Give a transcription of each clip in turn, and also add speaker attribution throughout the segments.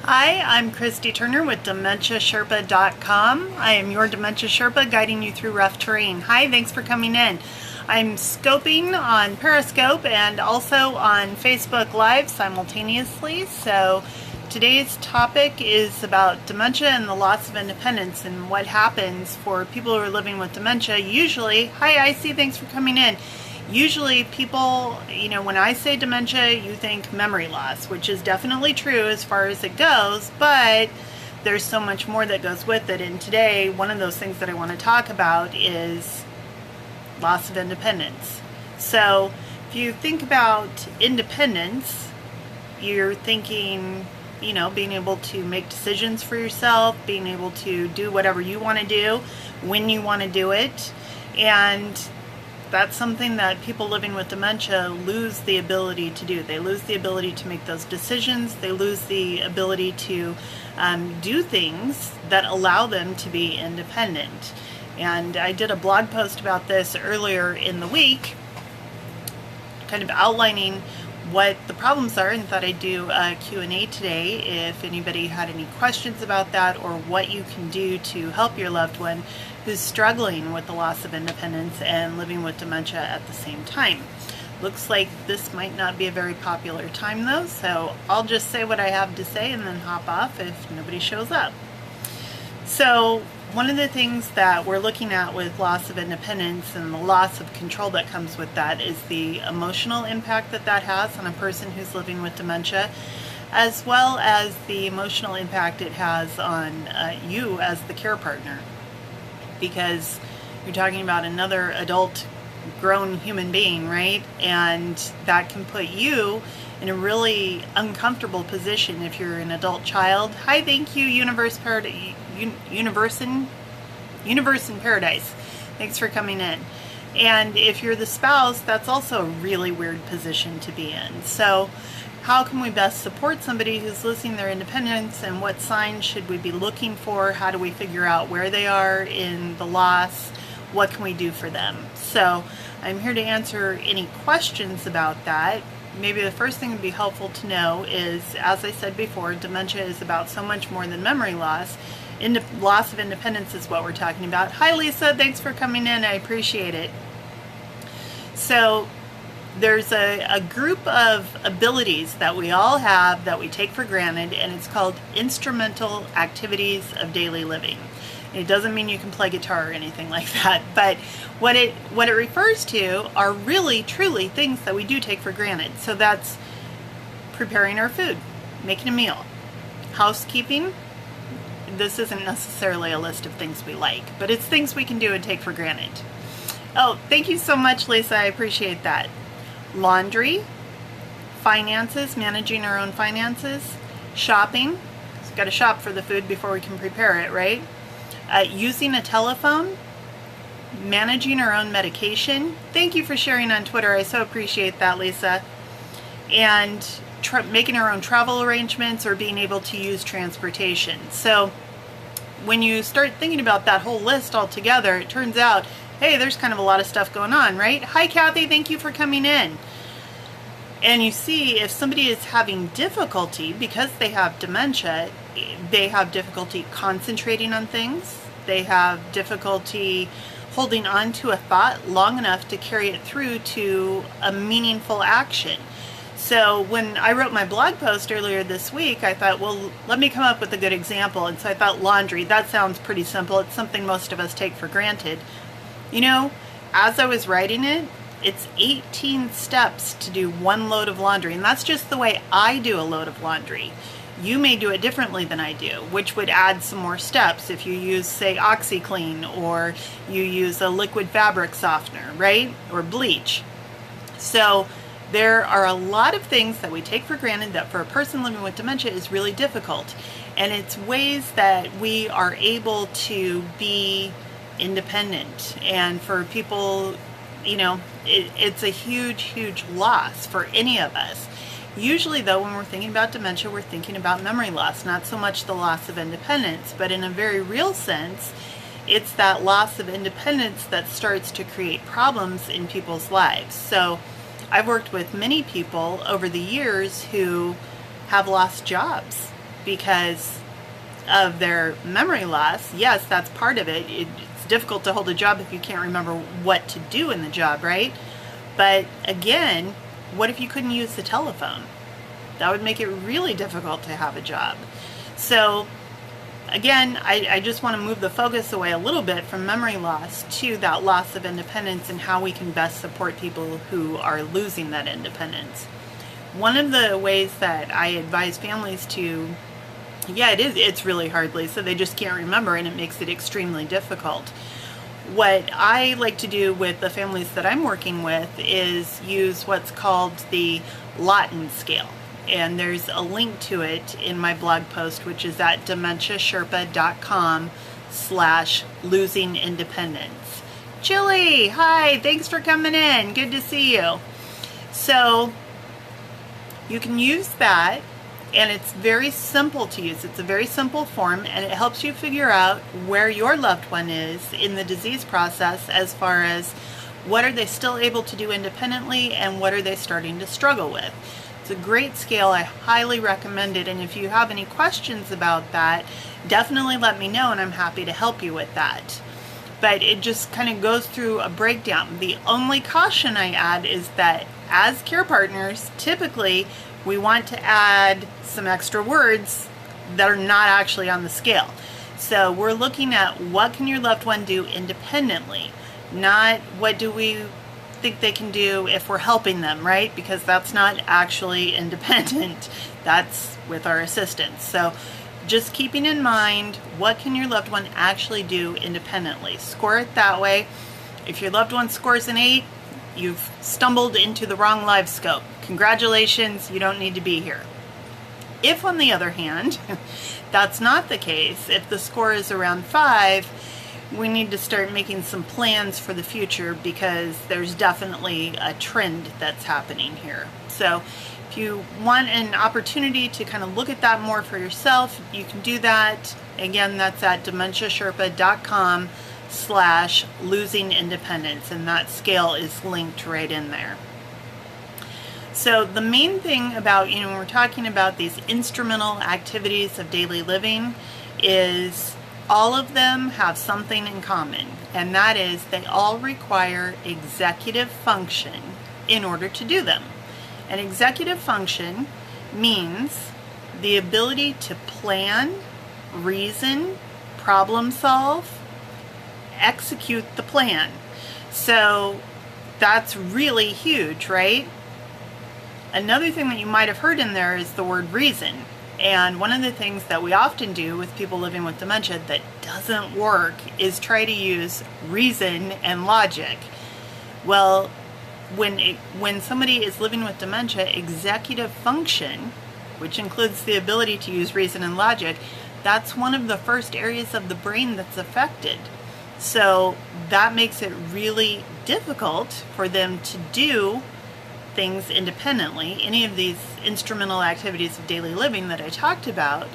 Speaker 1: Hi, I'm Christy Turner with DementiaSherpa.com. I am your Dementia Sherpa guiding you through rough terrain. Hi, thanks for coming in. I'm scoping on Periscope and also on Facebook Live simultaneously. So today's topic is about dementia and the loss of independence and what happens for people who are living with dementia. Usually, hi Icy, thanks for coming in. Usually people, when I say dementia, you think memory loss, which is definitely true as far as it goes, but there's so much more that goes with it. And today, one of those things that I want to talk about is loss of independence. So if you think about independence, you're thinking, being able to make decisions for yourself, being able to do whatever you want to do, when you want to do it. And that's something that people living with dementia lose the ability to do. They lose the ability to make those decisions. They lose the ability to do things that allow them to be independent. And I did a blog post about this earlier in the week, kind of outlining what the problems are, and thought I'd do a Q&A today if anybody had any questions about that or what you can do to help your loved one who's struggling with the loss of independence and living with dementia at the same time. Looks like this might not be a very popular time though, so I'll just say what I have to say and then hop off if nobody shows up. So one of the things that we're looking at with loss of independence and the loss of control that comes with that is the emotional impact that that has on a person who's living with dementia, as well as the emotional impact it has on you as the care partner. Because you're talking about another adult grown human being, right? And that can put you in a really uncomfortable position if you're an adult child. Hi, thank you, Universe in Paradise. Thanks for coming in. And if you're the spouse, that's also a really weird position to be in. So how can we best support somebody who's losing their independence, and what signs should we be looking for? How do we figure out where they are in the loss? What can we do for them? So I'm here to answer any questions about that. Maybe the first thing that would be helpful to know is, as I said before, dementia is about so much more than memory loss. Loss of independence is what we're talking about. Hi Lisa, thanks for coming in, I appreciate it. So there's a group of abilities that we all have that we take for granted, and it's called instrumental activities of daily living. It doesn't mean you can play guitar or anything like that, but what it refers to are really, truly things that we do take for granted. So that's preparing our food, making a meal, housekeeping. This isn't necessarily a list of things we like, but it's things we can do and take for granted. Oh, thank you so much, Lisa. I appreciate that. Laundry, finances, managing our own finances, shopping. We've got to shop for the food before we can prepare it, right? Using a telephone, managing our own medication. Thank you for sharing on Twitter. I so appreciate that, Lisa. And making our own travel arrangements or being able to use transportation. So when you start thinking about that whole list all together, it turns out, hey, there's kind of a lot of stuff going on, right? Hi, Kathy, thank you for coming in. And you see, if somebody is having difficulty because they have dementia, they have difficulty concentrating on things. They have difficulty holding on to a thought long enough to carry it through to a meaningful action. So when I wrote my blog post earlier this week, I thought, well, let me come up with a good example. And so I thought laundry, that sounds pretty simple. It's something most of us take for granted. As I was writing it, it's 18 steps to do one load of laundry. And that's just the way I do a load of laundry. You may do it differently than I do, which would add some more steps if you use, say, OxyClean, or you use a liquid fabric softener, right? Or bleach. So there are a lot of things that we take for granted that for a person living with dementia is really difficult. And it's ways that we are able to be independent. And for people, it's a huge, huge loss for any of us. Usually though, when we're thinking about dementia, we're thinking about memory loss, not so much the loss of independence, but in a very real sense, it's that loss of independence that starts to create problems in people's lives. So I've worked with many people over the years who have lost jobs. because of their memory loss. Yes, that's part of it. It's difficult to hold a job if you can't remember what to do in the job, right? But again, what if you couldn't use the telephone? That would make it really difficult to have a job. So again, I just want to move the focus away a little bit from memory loss to that loss of independence and how we can best support people who are losing that independence. One of the ways that I advise families to, it's really hard, Lisa. They just can't remember, and it makes it extremely difficult. What I like to do with the families that I'm working with is use what's called the Lawton scale. And there's a link to it in my blog post, which is at dementiasherpa.com/losing independence. Chili, hi, thanks for coming in. Good to see you. So you can use that, and it's very simple to use. It's a very simple form, and it helps you figure out where your loved one is in the disease process as far as what are they still able to do independently and what are they starting to struggle with. It's a great scale. I highly recommend it, and if you have any questions about that, definitely let me know and I'm happy to help you with that. But it just kind of goes through a breakdown. The only caution I add is that as care partners, typically we want to add some extra words that are not actually on the scale. So we're looking at what can your loved one do independently, not what do we think they can do if we're helping them, right? Because that's not actually independent. That's with our assistance. So just keeping in mind, what can your loved one actually do independently? Score it that way. If your loved one scores an 8, you've stumbled into the wrong life scope. Congratulations, you don't need to be here. If, on the other hand, that's not the case, if the score is around 5, we need to start making some plans for the future because there's definitely a trend that's happening here. So if you want an opportunity to kind of look at that more for yourself, you can do that. Again, that's at dementiasherpa.com/losing independence, and that scale is linked right in there. So the main thing about, when we're talking about these instrumental activities of daily living is all of them have something in common, and that is they all require executive function in order to do them. An executive function means the ability to plan, reason, problem solve, execute the plan. So that's really huge, right? Another thing that you might have heard in there is the word reason. And one of the things that we often do with people living with dementia that doesn't work is try to use reason and logic. Well, when somebody is living with dementia, executive function, which includes the ability to use reason and logic, that's one of the first areas of the brain that's affected. So that makes it really difficult for them to do things independently, any of these instrumental activities of daily living that I talked about,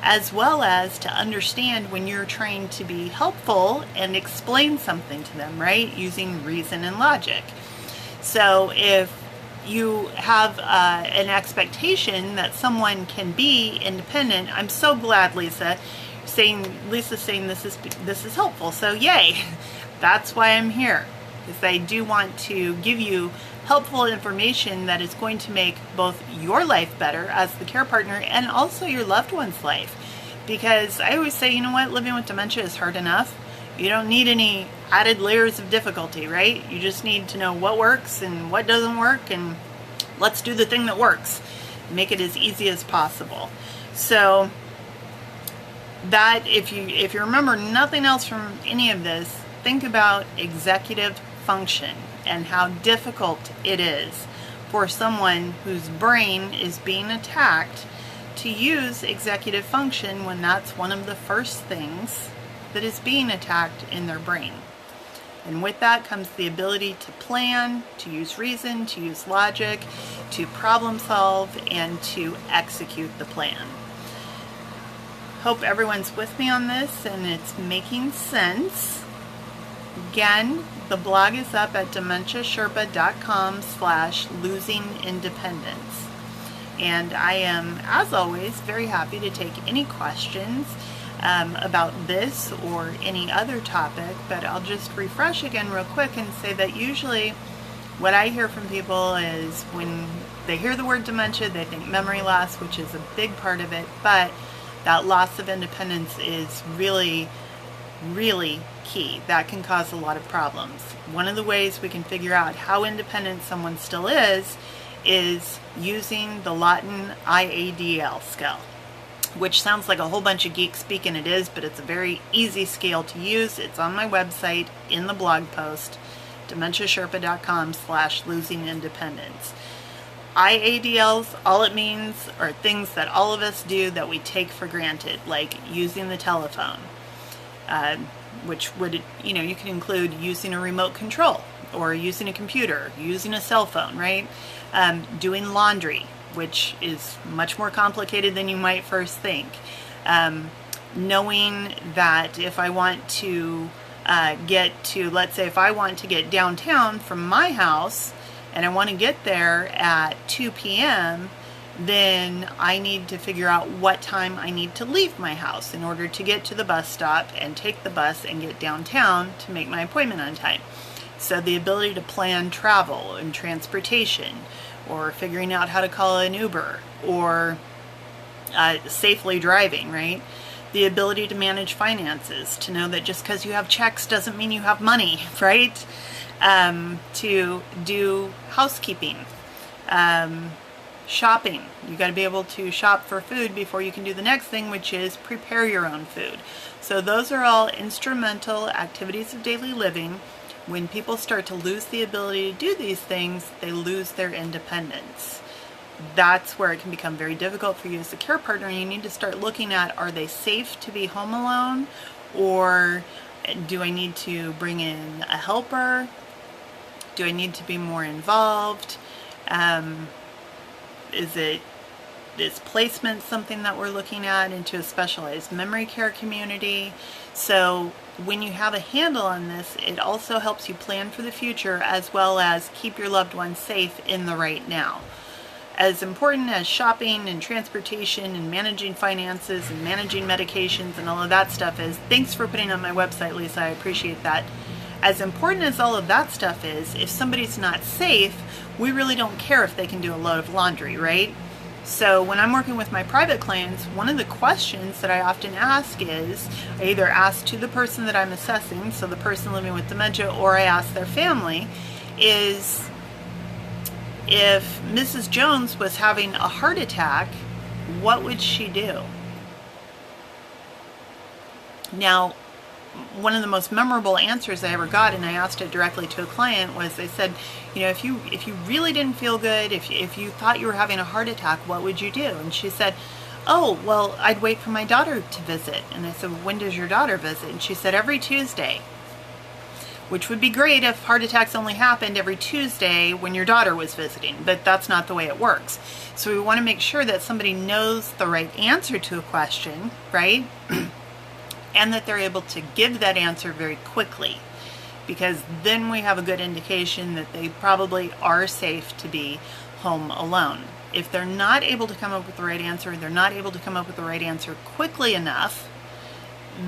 Speaker 1: as well as to understand when you're trying to be helpful and explain something to them, right? Using reason and logic. So if you have an expectation that someone can be independent, I'm so glad Lisa's saying this is helpful. So yay, that's why I'm here, because I do want to give you helpful information that is going to make both your life better as the care partner and also your loved one's life. Because I always say, living with dementia is hard enough. You don't need any added layers of difficulty, right? You just need to know what works and what doesn't work, and let's do the thing that works. Make it as easy as possible. So that, if you remember nothing else from any of this, think about executive function and how difficult it is for someone whose brain is being attacked to use executive function when that's one of the first things that is being attacked in their brain. And with that comes the ability to plan, to use reason, to use logic, to problem solve, and to execute the plan. Hope everyone's with me on this and it's making sense. Again, the blog is up at dementiasherpa.com/losing independence. And I am, as always, very happy to take any questions about this or any other topic, but I'll just refresh again real quick and say that usually what I hear from people is when they hear the word dementia, they think memory loss, which is a big part of it, but that loss of independence is really, really key. That can cause a lot of problems. One of the ways we can figure out how independent someone still is using the Latin IADL scale, which sounds like a whole bunch of geek speak, and it is, but it's a very easy scale to use. It's on my website in the blog post, dementiasherpa.com/losing independence. IADLs, all it means are things that all of us do that we take for granted, like using the telephone, which would, you can include using a remote control or using a computer, using a cell phone, right? Doing laundry, which is much more complicated than you might first think. Knowing that if I want to let's say if I want to get downtown from my house and I want to get there at 2 p.m., then I need to figure out what time I need to leave my house in order to get to the bus stop and take the bus and get downtown to make my appointment on time. So the ability to plan travel and transportation, or figuring out how to call an Uber, or safely driving, right? The ability to manage finances, to know that just because you have checks doesn't mean you have money, right? To do housekeeping, shopping. You got to be able to shop for food before you can do the next thing, which is prepare your own food. So those are all instrumental activities of daily living. When people start to lose the ability to do these things, they lose their independence. That's where it can become very difficult for you as a care partner. You need to start looking at, are they safe to be home alone, or do I need to bring in a helper? Do I need to be more involved? Is placement something that we're looking at into a specialized memory care community? So when you have a handle on this, it also helps you plan for the future as well as keep your loved ones safe in the right now. As important as shopping and transportation and managing finances and managing medications and all of that stuff is, thanks for putting on my website, Lisa, I appreciate that. As important as all of that stuff is, if somebody's not safe, we really don't care if they can do a load of laundry, right? So when I'm working with my private clients, one of the questions that I often ask is, I either ask to the person that I'm assessing, so the person living with dementia, or I ask their family, is if Mrs. Jones was having a heart attack, what would she do? Now, one of the most memorable answers I ever got, and I asked it directly to a client, was they said, if you really didn't feel good, if you thought you were having a heart attack, what would you do? And she said, oh, well, I'd wait for my daughter to visit. And I said, when does your daughter visit? And she said, every Tuesday. Which would be great if heart attacks only happened every Tuesday when your daughter was visiting, but that's not the way it works. So we want to make sure that somebody knows the right answer to a question, right? And that they're able to give that answer very quickly, because then we have a good indication that they probably are safe to be home alone. If they're not able to come up with the right answer, they're not able to come up with the right answer quickly enough,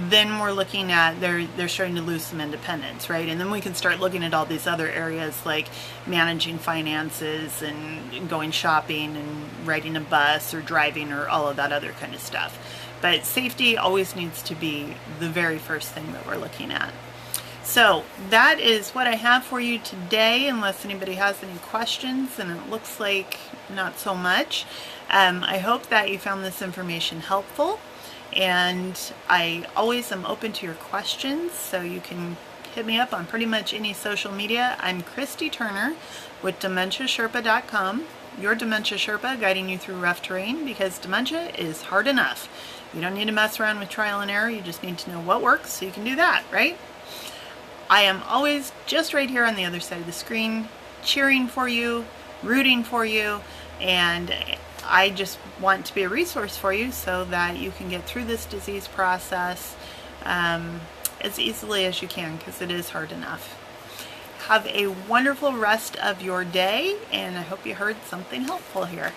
Speaker 1: then we're looking at they're starting to lose some independence, right? And then we can start looking at all these other areas like managing finances and going shopping and riding a bus or driving or all of that other kind of stuff. But safety always needs to be the very first thing that we're looking at. So that is what I have for you today, unless anybody has any questions, and it looks like not so much. I hope that you found this information helpful, and I always am open to your questions, so you can hit me up on pretty much any social media. I'm Christy Turner with DementiaSherpa.com, your Dementia Sherpa, guiding you through rough terrain, because dementia is hard enough. You don't need to mess around with trial and error. You just need to know what works so you can do that, right? I am always just right here on the other side of the screen, cheering for you, rooting for you, and I just want to be a resource for you so that you can get through this disease process as easily as you can, because it is hard enough. Have a wonderful rest of your day, and I hope you heard something helpful here.